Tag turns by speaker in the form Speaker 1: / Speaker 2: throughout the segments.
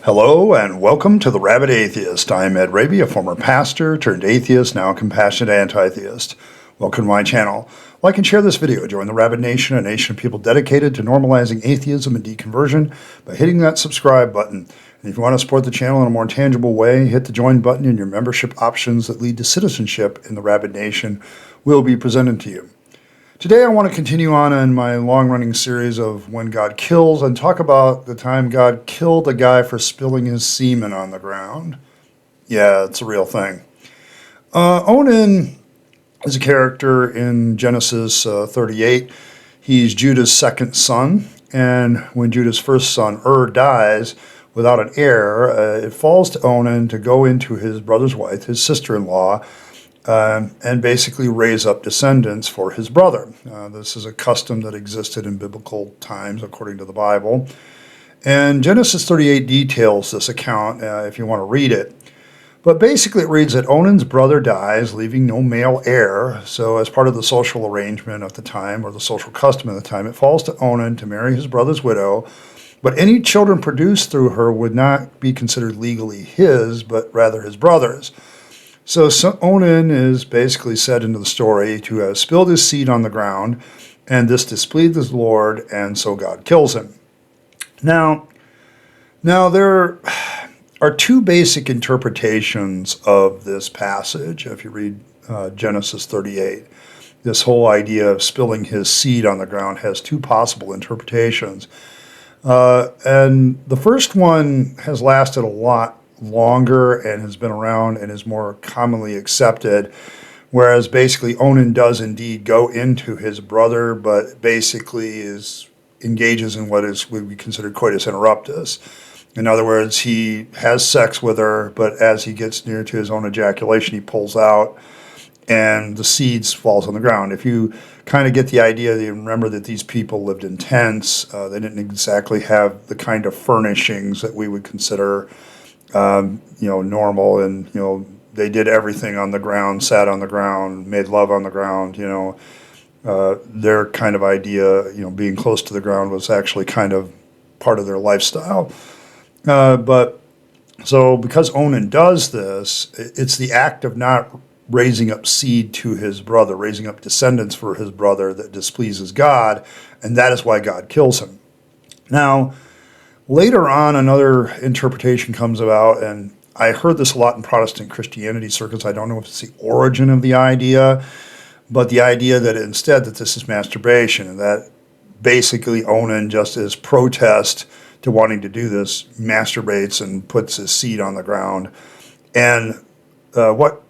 Speaker 1: Hello and welcome to the Rabyd Atheist. I'm Ed Rabyd, a former pastor turned atheist, now a compassionate anti-theist. Welcome to my channel. Like and share this video. Join the Rabyd Nation, a nation of people dedicated to normalizing atheism and deconversion by hitting that subscribe button. And if you want to support the channel in a more tangible way, hit the join button and your membership options that lead to citizenship in the Rabyd Nation will be presented to you. Today I want to continue on in my long-running series of When God Kills and talk about the time God killed a guy for spilling his semen on the ground. Yeah, it's a real thing. Onan is a character in Genesis 38. He's Judah's second son, and when Judah's first son, dies without an heir, it falls to Onan to go into his brother's wife, his sister-in-law, and basically raise up descendants for his brother. This is a custom that existed in biblical times, according to the Bible. And Genesis 38 details this account if you want to read it. But basically it reads that Onan's brother dies, leaving no male heir. So as part of the social arrangement of the time, or the social custom of the time, it falls to Onan to marry his brother's widow. But any children produced through her would not be considered legally his, but rather his brother's. So Onan is basically said into the story to have spilled his seed on the ground, and this displeased the Lord, and so God kills him. Now there are two basic interpretations of this passage. If you read Genesis 38, this whole idea of spilling his seed on the ground has two possible interpretations. And the first one has lasted a lot longer and has been around and is more commonly accepted, whereas basically Onan does indeed go into his brother, but basically engages in what would be considered coitus interruptus. In other words, he has sex with her, but as he gets near to his own ejaculation, he pulls out and the seeds falls on the ground. If you kind of get the idea, you remember that these people lived in tents. They didn't exactly have the kind of furnishings that we would consider normal, and, they did everything on the ground, sat on the ground, made love on the ground, their kind of idea, being close to the ground was actually kind of part of their lifestyle. But so because Onan does this, it's the act of not raising up seed to his brother, raising up descendants for his brother that displeases God, and that is why God kills him. Now, later on, another interpretation comes about, and I heard this a lot in Protestant Christianity circles. I don't know if it's the origin of the idea, but the idea that instead that this is masturbation, and that basically Onan, just as protest to wanting to do this, masturbates and puts his seed on the ground. And what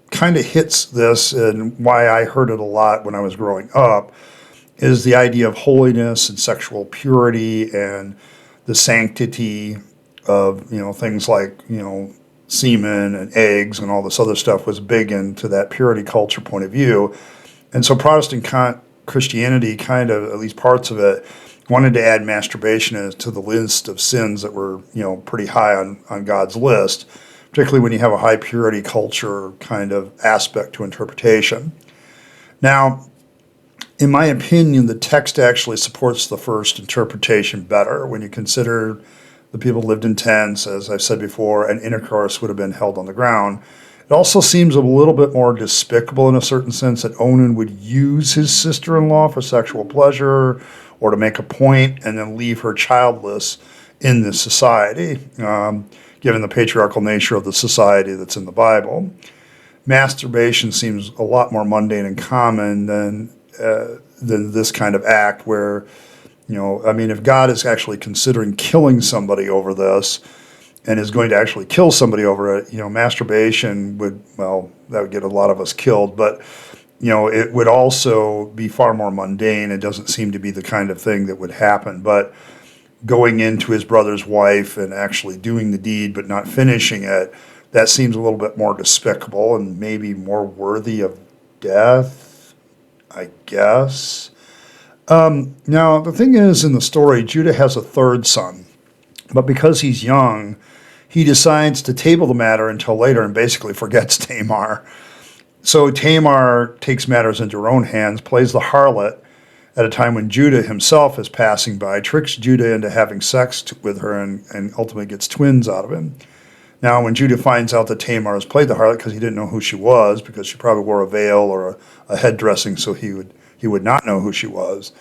Speaker 1: kind of hits this, and why I heard it a lot when I was growing up, is the idea of holiness and sexual purity and the sanctity of, things like, semen and eggs and all this other stuff was big into that purity culture point of view. And so Protestant Christianity kind of, at least parts of it, wanted to add masturbation to the list of sins that were, pretty high on God's list, particularly when you have a high purity culture kind of aspect to interpretation. Now, in my opinion, the text actually supports the first interpretation better when you consider the people lived in tents, as I've said before, and intercourse would have been held on the ground. It also seems a little bit more despicable in a certain sense that Onan would use his sister-in-law for sexual pleasure or to make a point and then leave her childless in this society, given the patriarchal nature of the society that's in the Bible. Masturbation seems a lot more mundane and common than this kind of act where, if God is actually considering killing somebody over this and is going to actually kill somebody over it, masturbation that would get a lot of us killed, but, it would also be far more mundane. It doesn't seem to be the kind of thing that would happen, but going into his brother's wife and actually doing the deed but not finishing it, that seems a little bit more despicable and maybe more worthy of death, I guess. Now, the thing is, in the story, Judah has a third son, but because he's young, he decides to table the matter until later and basically forgets Tamar. So Tamar takes matters into her own hands, plays the harlot, at a time when Judah himself is passing by, tricks Judah into having sex with her and ultimately gets twins out of him. Now, when Judah finds out that Tamar has played the harlot because he didn't know who she was, because she probably wore a veil or a head dressing, so he would not know who she was.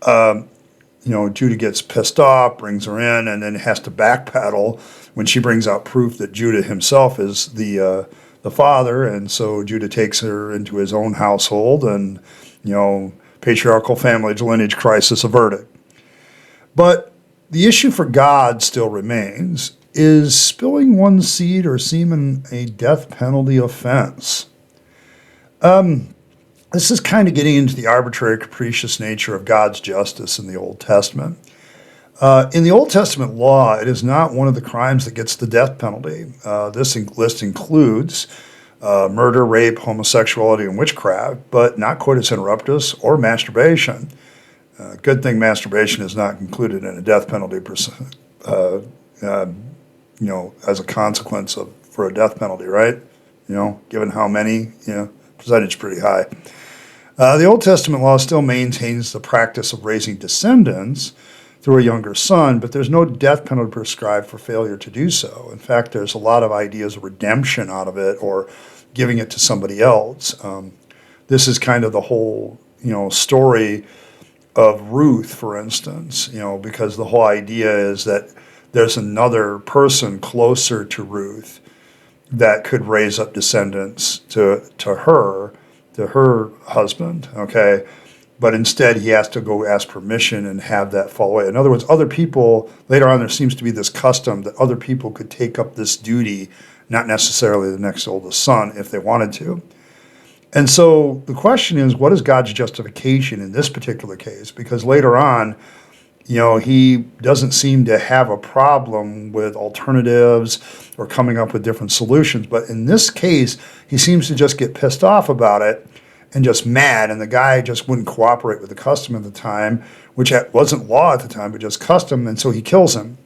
Speaker 1: Judah gets pissed off, brings her in, and then has to backpedal when she brings out proof that Judah himself is the father, and so Judah takes her into his own household, and patriarchal family lineage crisis averted. But the issue for God still remains: is spilling one's seed or semen a death penalty offense? This is kind of getting into the arbitrary, capricious nature of God's justice in the Old Testament. In the Old Testament law, it is not one of the crimes that gets the death penalty. This list includes murder, rape, homosexuality, and witchcraft, but not coitus interruptus or masturbation. Good thing masturbation is not included in a death penalty as a consequence for a death penalty, right? Given how many, percentage pretty high. The Old Testament law still maintains the practice of raising descendants through a younger son, but there's no death penalty prescribed for failure to do so. In fact, there's a lot of ideas of redemption out of it or giving it to somebody else. This is kind of the whole, story of Ruth, for instance, because the whole idea is that there's another person closer to Ruth that could raise up descendants to her husband, okay? But instead he has to go ask permission and have that fall away. In other words, other people, later on there seems to be this custom that other people could take up this duty, not necessarily the next oldest son, if they wanted to. And so the question is, what is God's justification in this particular case? Because later on, he doesn't seem to have a problem with alternatives or coming up with different solutions. But in this case, he seems to just get pissed off about it and just mad. And the guy just wouldn't cooperate with the custom at the time, which wasn't law at the time, but just custom. And so he kills him.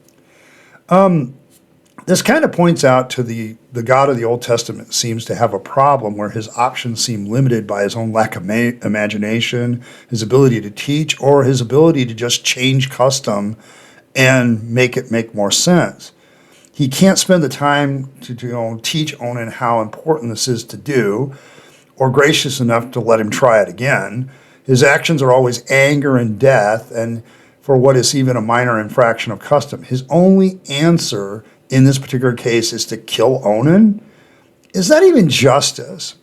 Speaker 1: This kind of points out to the God of the Old Testament seems to have a problem where his options seem limited by his own lack of imagination, his ability to teach, or his ability to just change custom and make it make more sense. He can't spend the time to teach Onan how important this is to do, or gracious enough to let him try it again. His actions are always anger and death, and for what is even a minor infraction of custom. His only answer in this particular case is to kill Onan? Is that even justice?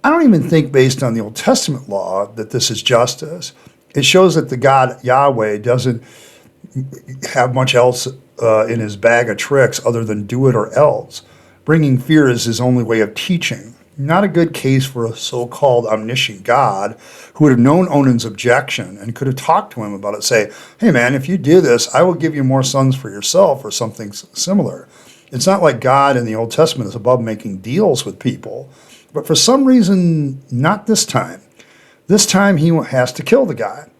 Speaker 1: I don't even think, based on the Old Testament law, that this is justice. It shows that the God Yahweh doesn't have much else in his bag of tricks other than do it or else. Bringing fear is his only way of teaching. Not a good case for a so-called omniscient God who would have known Onan's objection and could have talked to him about it. Say, hey man, if you do this, I will give you more sons for yourself, or something similar. It's not like God in the Old Testament is above making deals with people. But for some reason, not this time. This time he has to kill the guy.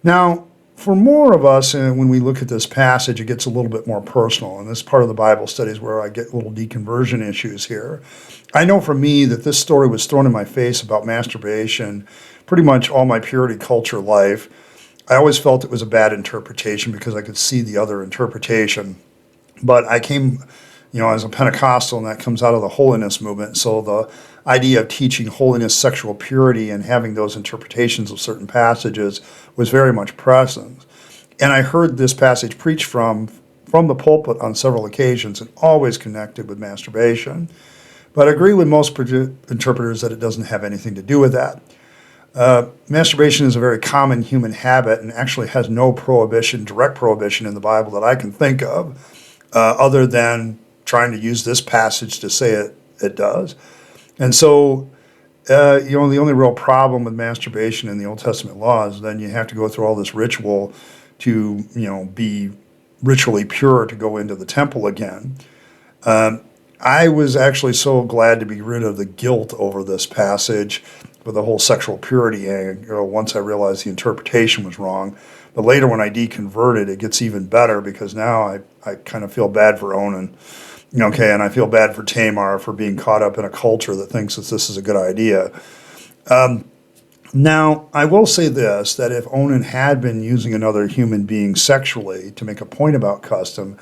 Speaker 1: Now, for more of us, when we look at this passage, it gets a little bit more personal. And this part of the Bible studies where I get little deconversion issues here. I know for me that this story was thrown in my face about masturbation pretty much all my purity culture life. I always felt it was a bad interpretation because I could see the other interpretation. But I came, as a Pentecostal, and that comes out of the holiness movement. So the idea of teaching holiness, sexual purity, and having those interpretations of certain passages was very much present. And I heard this passage preached from the pulpit on several occasions, and always connected with masturbation. But I agree with most interpreters that it doesn't have anything to do with that. Masturbation is a very common human habit and actually has no direct prohibition in the Bible that I can think of, other than trying to use this passage to say it does. And so, the only real problem with masturbation in the Old Testament law is then you have to go through all this ritual to, be ritually pure to go into the temple again. I was actually so glad to be rid of the guilt over this passage with the whole sexual purity angle once I realized the interpretation was wrong. But later when I deconverted, it gets even better because now I kind of feel bad for Onan. Okay, and I feel bad for Tamar for being caught up in a culture that thinks that this is a good idea. Now, I will say this, that if Onan had been using another human being sexually to make a point about custom,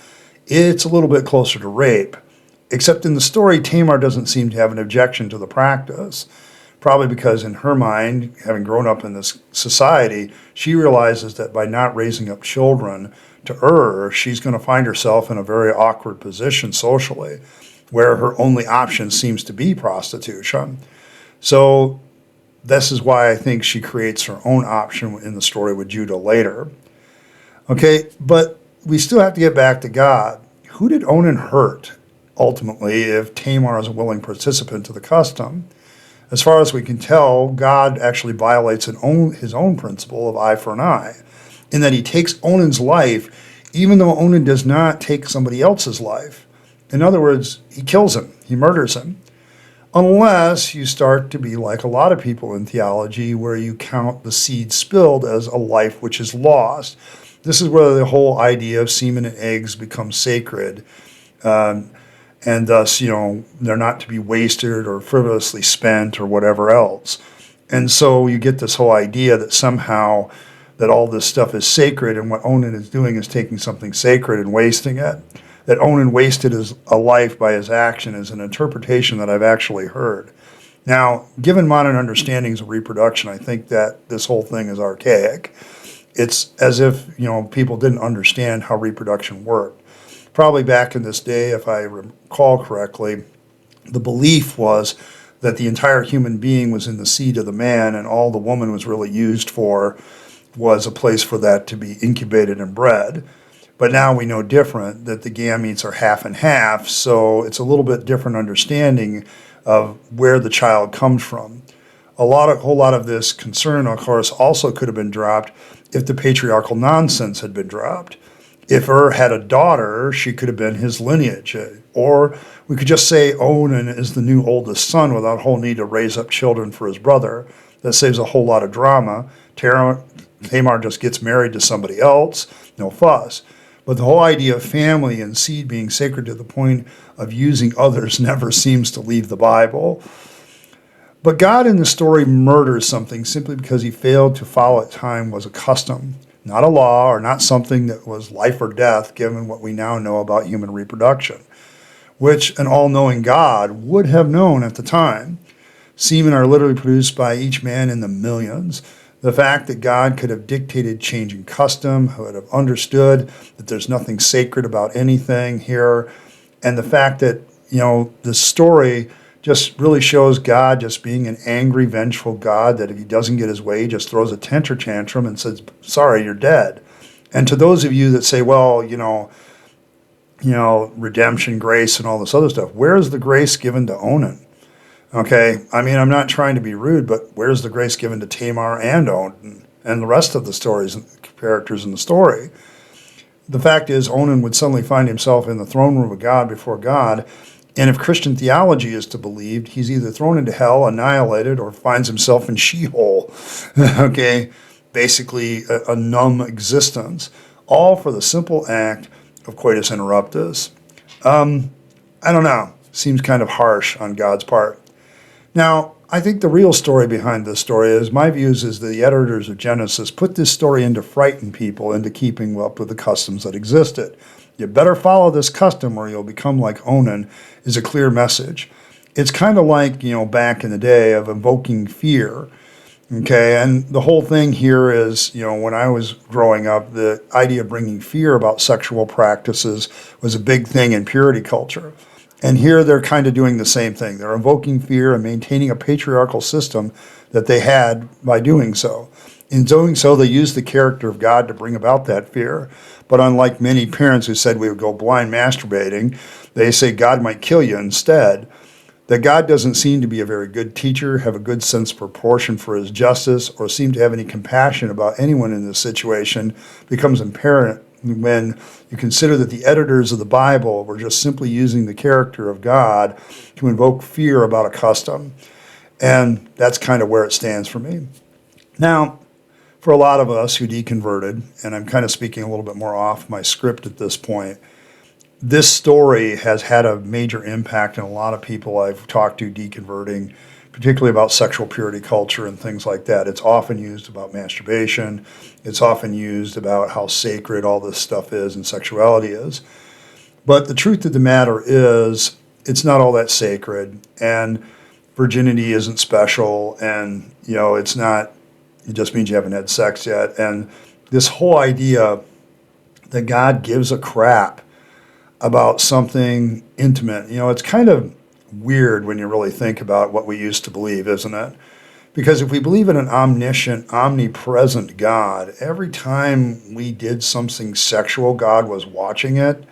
Speaker 1: it's a little bit closer to rape. Except in the story, Tamar doesn't seem to have an objection to the practice. Probably because in her mind, having grown up in this society, she realizes that by not raising up children to her, she's going to find herself in a very awkward position socially, where her only option seems to be prostitution. So this is why I think she creates her own option in the story with Judah later. Okay, but we still have to get back to God. Who did Onan hurt, ultimately, if Tamar is a willing participant to the custom? As far as we can tell, God actually violates his own principle of eye for an eye, in that he takes Onan's life, even though Onan does not take somebody else's life. In other words, he kills him, he murders him. Unless you start to be like a lot of people in theology, where you count the seed spilled as a life which is lost. This is where the whole idea of semen and eggs becomes sacred. And thus, they're not to be wasted or frivolously spent or whatever else. And so you get this whole idea that somehow that all this stuff is sacred, and what Onan is doing is taking something sacred and wasting it. That Onan wasted a life by his action is an interpretation that I've actually heard. Now, given modern understandings of reproduction, I think that this whole thing is archaic. It's as if, people didn't understand how reproduction worked. Probably back in this day, if I recall correctly, the belief was that the entire human being was in the seed of the man, and all the woman was really used for was a place for that to be incubated and bred. But now we know different, that the gametes are half and half, so it's a little bit different understanding of where the child comes from. A whole lot of this concern, of course, also could have been dropped if the patriarchal nonsense had been dropped. If had a daughter, she could have been his lineage. Or we could just say Onan is the new oldest son without a whole need to raise up children for his brother. That saves a whole lot of drama. Tamar just gets married to somebody else, no fuss. But the whole idea of family and seed being sacred to the point of using others never seems to leave the Bible. But God in the story murders something simply because he failed to follow at time was a custom. Not a law, or not something that was life or death, given what we now know about human reproduction, which an all-knowing God would have known at the time. Semen are literally produced by each man in the millions. The fact that God could have dictated changing custom, would have understood that there's nothing sacred about anything here, and the fact that, the story just really shows God just being an angry, vengeful God, that if he doesn't get his way, he just throws a temper tantrum and says, sorry, you're dead. And to those of you that say, well, redemption, grace, and all this other stuff, where's the grace given to Onan? Okay, I mean, I'm not trying to be rude, but where's the grace given to Tamar and Onan and the rest of the stories and characters in the story? The fact is, Onan would suddenly find himself in the throne room of God before God. And if Christian theology is to be believed, he's either thrown into hell, annihilated, or finds himself in Sheol. Okay, basically a numb existence, all for the simple act of coitus interruptus. I don't know, seems kind of harsh on God's part. Now, I think the real story behind this story is, my views is that the editors of Genesis put this story in to frighten people into keeping up with the customs that existed. You better follow this custom or you'll become like Onan, is a clear message. It's kind of like, back in the day of invoking fear. Okay, and the whole thing here is, when I was growing up, the idea of bringing fear about sexual practices was a big thing in purity culture. And here they're kind of doing the same thing. They're invoking fear and maintaining a patriarchal system that they had by doing so. In doing so, they used the character of God to bring about that fear. But unlike many parents who said we would go blind masturbating, they say God might kill you instead. That God doesn't seem to be a very good teacher, have a good sense of proportion for his justice, or seem to have any compassion about anyone in this situation becomes apparent when you consider that the editors of the Bible were just simply using the character of God to invoke fear about a custom. And that's kind of where it stands for me. Now, for a lot of us who deconverted, and I'm kind of speaking a little bit more off my script at this point, this story has had a major impact on a lot of people I've talked to deconverting, particularly about sexual purity culture and things like that. It's often used about masturbation. It's often used about how sacred all this stuff is and sexuality is. But the truth of the matter is, it's not all that sacred, and virginity isn't special, and, it's not, it just means you haven't had sex yet. And this whole idea that God gives a crap about something intimate, it's kind of weird when you really think about what we used to believe, isn't it? Because if we believe in an omniscient, omnipresent God, every time we did something sexual, God was watching it.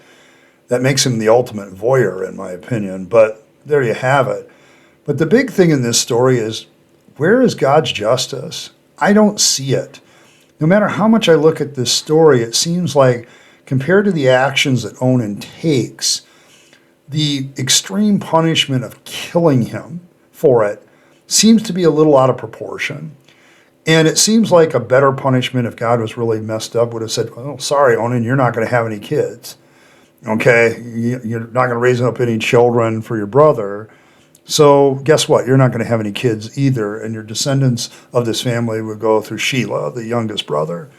Speaker 1: That makes him the ultimate voyeur, in my opinion. But there you have it. But the big thing in this story is, where is God's justice? I don't see it. No matter how much I look at this story, it seems like, compared to the actions that Onan takes, the extreme punishment of killing him for it seems to be a little out of proportion. And it seems like a better punishment, if God was really messed up, would have said, "Oh, sorry, Onan, you're not going to have any kids. Okay, you're not going to raise up any children for your brother. So guess what? You're not going to have any kids either, and your descendants of this family would go through Shelah, the youngest brother."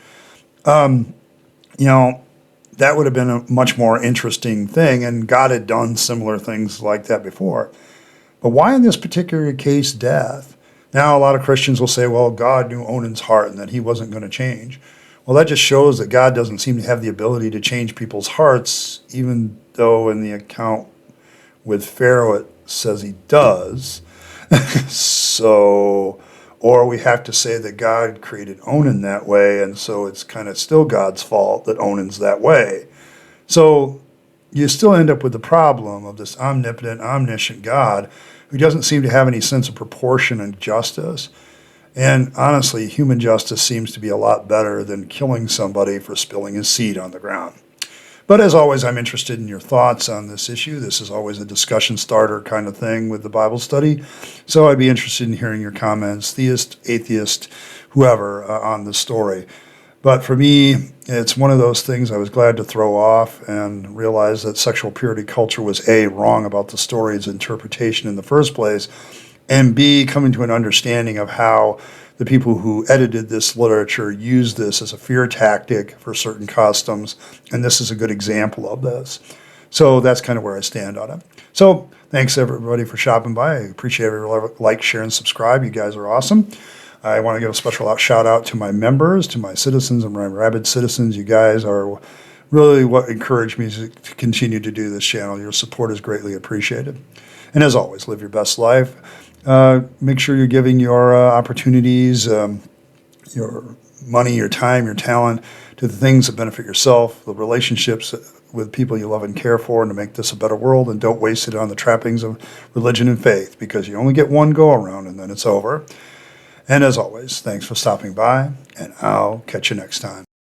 Speaker 1: That would have been a much more interesting thing, and God had done similar things like that before. But why in this particular case death? Now, a lot of Christians will say, well, God knew Onan's heart and that he wasn't going to change. Well, that just shows that God doesn't seem to have the ability to change people's hearts, even though in the account with Pharaoh it says he does. Or we have to say that God created Onan that way, and so it's kind of still God's fault that Onan's that way. So you still end up with the problem of this omnipotent, omniscient God who doesn't seem to have any sense of proportion and justice. And honestly, human justice seems to be a lot better than killing somebody for spilling his seed on the ground. But as always, I'm interested in your thoughts on this issue. This is always a discussion starter kind of thing with the Bible study. So I'd be interested in hearing your comments, theist, atheist, whoever, on the story. But for me, it's one of those things I was glad to throw off and realize that sexual purity culture was A, wrong about the story's interpretation in the first place, and B, coming to an understanding of how the people who edited this literature used this as a fear tactic for certain customs, and this is a good example of this. So that's kind of where I stand on it. So thanks everybody for stopping by. I appreciate every like, share, and subscribe. You guys are awesome. I want to give a special shout out to my members, to my citizens and my Rabyd citizens. You guys are really what encouraged me to continue to do this channel. Your support is greatly appreciated. And as always, live your best life. Make sure you're giving your opportunities, your money, your time, your talent to the things that benefit yourself, the relationships with people you love and care for, and to make this a better world. And don't waste it on the trappings of religion and faith, because you only get one go around and then it's over. And as always, thanks for stopping by, and I'll catch you next time.